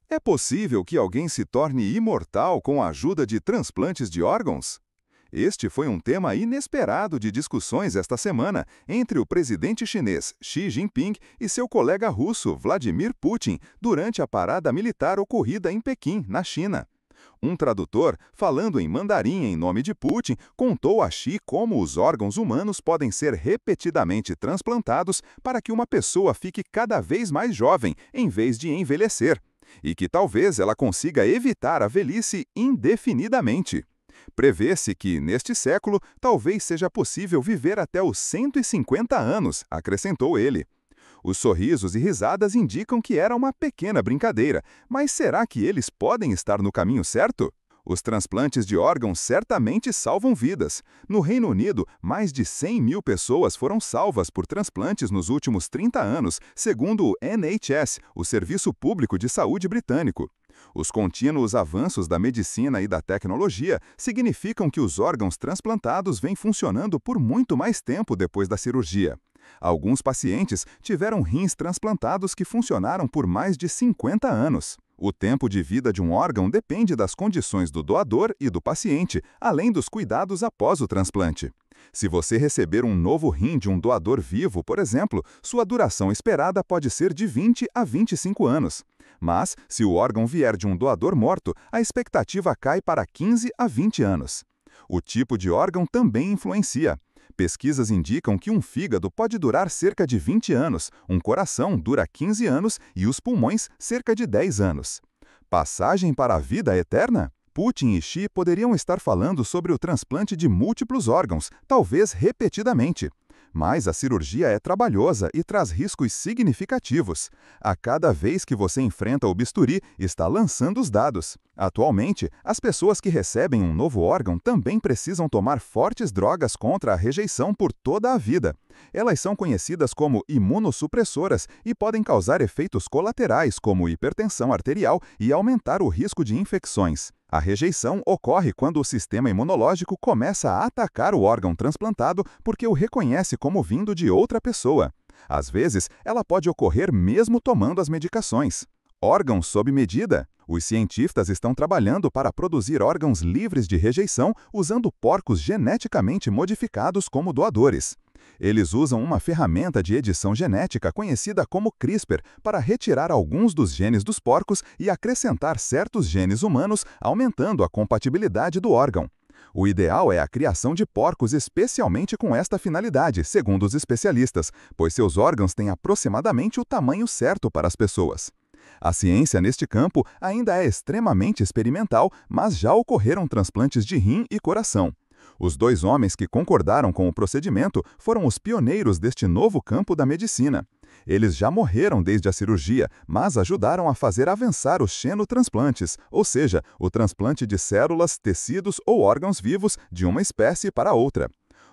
É possível que alguém se torne imortal com a ajuda de transplantes de órgãos? Este foi um tema inesperado de discussões esta semana entre o presidente chinês Xi Jinping e seu colega russo Vladimir Putin durante a parada militar ocorrida em Pequim, na China. Um tradutor, falando em mandarim em nome de Putin, contou a Xi como os órgãos humanos podem ser repetidamente transplantados para que uma pessoa fique cada vez mais jovem, em vez de envelhecer, e que talvez ela consiga evitar a velhice indefinidamente. Prevê-se que, neste século, talvez seja possível viver até os 150 anos, acrescentou ele. Os sorrisos e risadas indicam que era uma pequena brincadeira, mas será que eles podem estar no caminho certo? Os transplantes de órgãos certamente salvam vidas. No Reino Unido, mais de 100 mil pessoas foram salvas por transplantes nos últimos 30 anos, segundo o NHS, o Serviço Público de Saúde britânico. Os contínuos avanços da medicina e da tecnologia significam que os órgãos transplantados vêm funcionando por muito mais tempo depois da cirurgia. Alguns pacientes tiveram rins transplantados que funcionaram por mais de 50 anos. O tempo de vida de um órgão depende das condições do doador e do paciente, além dos cuidados após o transplante. Se você receber um novo rim de um doador vivo, por exemplo, sua duração esperada pode ser de 20 a 25 anos. Mas, se o órgão vier de um doador morto, a expectativa cai para 15 a 20 anos. O tipo de órgão também influencia. Pesquisas indicam que um fígado pode durar cerca de 20 anos, um coração dura 15 anos e os pulmões cerca de 10 anos. Passagem para a vida eterna? Putin e Xi poderiam estar falando sobre o transplante de múltiplos órgãos, talvez repetidamente. Mas a cirurgia é trabalhosa e traz riscos significativos. A cada vez que você enfrenta o bisturi, está lançando os dados. Atualmente, as pessoas que recebem um novo órgão também precisam tomar fortes drogas contra a rejeição por toda a vida. Elas são conhecidas como imunossupressoras e podem causar efeitos colaterais, como hipertensão arterial e aumentar o risco de infecções. A rejeição ocorre quando o sistema imunológico começa a atacar o órgão transplantado porque o reconhece como vindo de outra pessoa. Às vezes, ela pode ocorrer mesmo tomando as medicações. Órgãos sob medida. Os cientistas estão trabalhando para produzir órgãos livres de rejeição usando porcos geneticamente modificados como doadores. Eles usam uma ferramenta de edição genética conhecida como CRISPR para retirar alguns dos genes dos porcos e acrescentar certos genes humanos, aumentando a compatibilidade do órgão. O ideal é a criação de porcos especialmente com esta finalidade, segundo os especialistas, pois seus órgãos têm aproximadamente o tamanho certo para as pessoas. A ciência neste campo ainda é extremamente experimental, mas já ocorreram transplantes de rim e coração. Os dois homens que concordaram com o procedimento foram os pioneiros deste novo campo da medicina. Eles já morreram desde a cirurgia, mas ajudaram a fazer avançar os xenotransplantes, ou seja, o transplante de células, tecidos ou órgãos vivos de uma espécie para outra.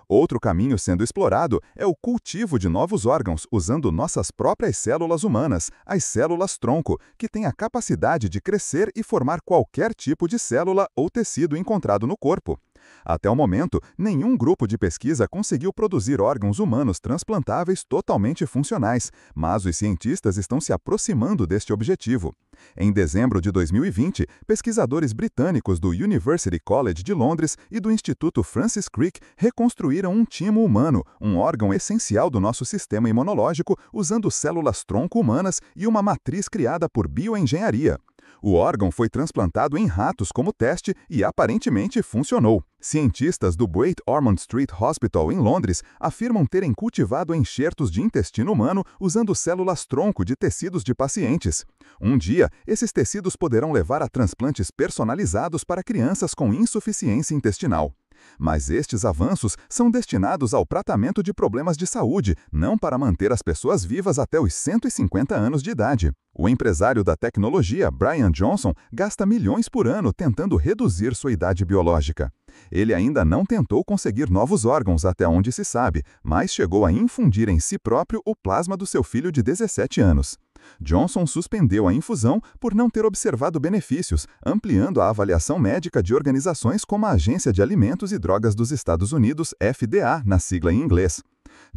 Outro caminho sendo explorado é o cultivo de novos órgãos usando nossas próprias células humanas, as células-tronco, que têm a capacidade de crescer e formar qualquer tipo de célula ou tecido encontrado no corpo. Até o momento, nenhum grupo de pesquisa conseguiu produzir órgãos humanos transplantáveis totalmente funcionais, mas os cientistas estão se aproximando deste objetivo. Em dezembro de 2020, pesquisadores britânicos do University College de Londres e do Instituto Francis Crick reconstruíram um timo humano, um órgão essencial do nosso sistema imunológico, usando células-tronco humanas e uma matriz criada por bioengenharia. O órgão foi transplantado em ratos como teste e aparentemente funcionou. Cientistas do Great Ormond Street Hospital em Londres afirmam terem cultivado enxertos de intestino humano usando células-tronco de tecidos de pacientes. Um dia, esses tecidos poderão levar a transplantes personalizados para crianças com insuficiência intestinal. Mas estes avanços são destinados ao tratamento de problemas de saúde, não para manter as pessoas vivas até os 150 anos de idade. O empresário da tecnologia, Brian Johnson, gasta milhões por ano tentando reduzir sua idade biológica. Ele ainda não tentou conseguir novos órgãos até onde se sabe, mas chegou a infundir em si próprio o plasma do seu filho de 17 anos. Johnson suspendeu a infusão por não ter observado benefícios, ampliando a avaliação médica de organizações como a Agência de Alimentos e Drogas dos Estados Unidos, FDA, na sigla em inglês.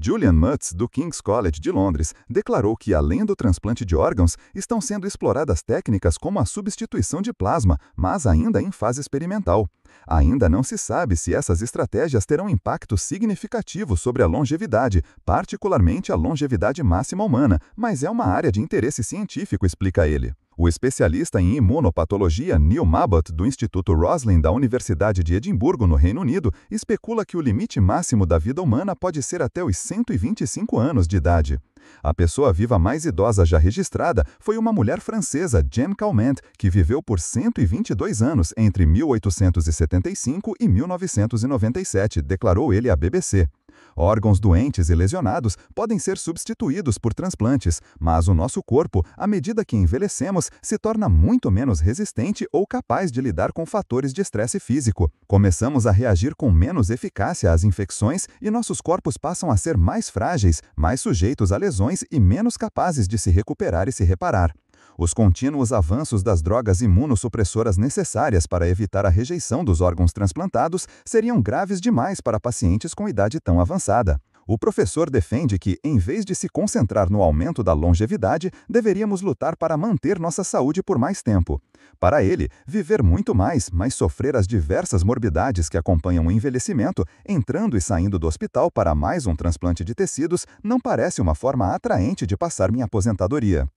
Julian Mutz, do King's College de Londres, declarou que, além do transplante de órgãos, estão sendo exploradas técnicas como a substituição de plasma, mas ainda em fase experimental. Ainda não se sabe se essas estratégias terão impacto significativo sobre a longevidade, particularmente a longevidade máxima humana, mas é uma área de interesse científico, explica ele. O especialista em imunopatologia Neil Mabot, do Instituto Roslin da Universidade de Edimburgo, no Reino Unido, especula que o limite máximo da vida humana pode ser até os 125 anos de idade. A pessoa viva mais idosa já registrada foi uma mulher francesa, Jeanne Calment, que viveu por 122 anos entre 1875 e 1997, declarou ele à BBC. Órgãos doentes e lesionados podem ser substituídos por transplantes, mas o nosso corpo, à medida que envelhecemos, se torna muito menos resistente ou capaz de lidar com fatores de estresse físico. Começamos a reagir com menos eficácia às infecções e nossos corpos passam a ser mais frágeis, mais sujeitos a lesões e menos capazes de se recuperar e se reparar. Os contínuos avanços das drogas imunossupressoras necessárias para evitar a rejeição dos órgãos transplantados seriam graves demais para pacientes com idade tão avançada. O professor defende que, em vez de se concentrar no aumento da longevidade, deveríamos lutar para manter nossa saúde por mais tempo. Para ele, viver muito mais, mas sofrer as diversas morbidades que acompanham o envelhecimento, entrando e saindo do hospital para mais um transplante de tecidos, não parece uma forma atraente de passar minha aposentadoria.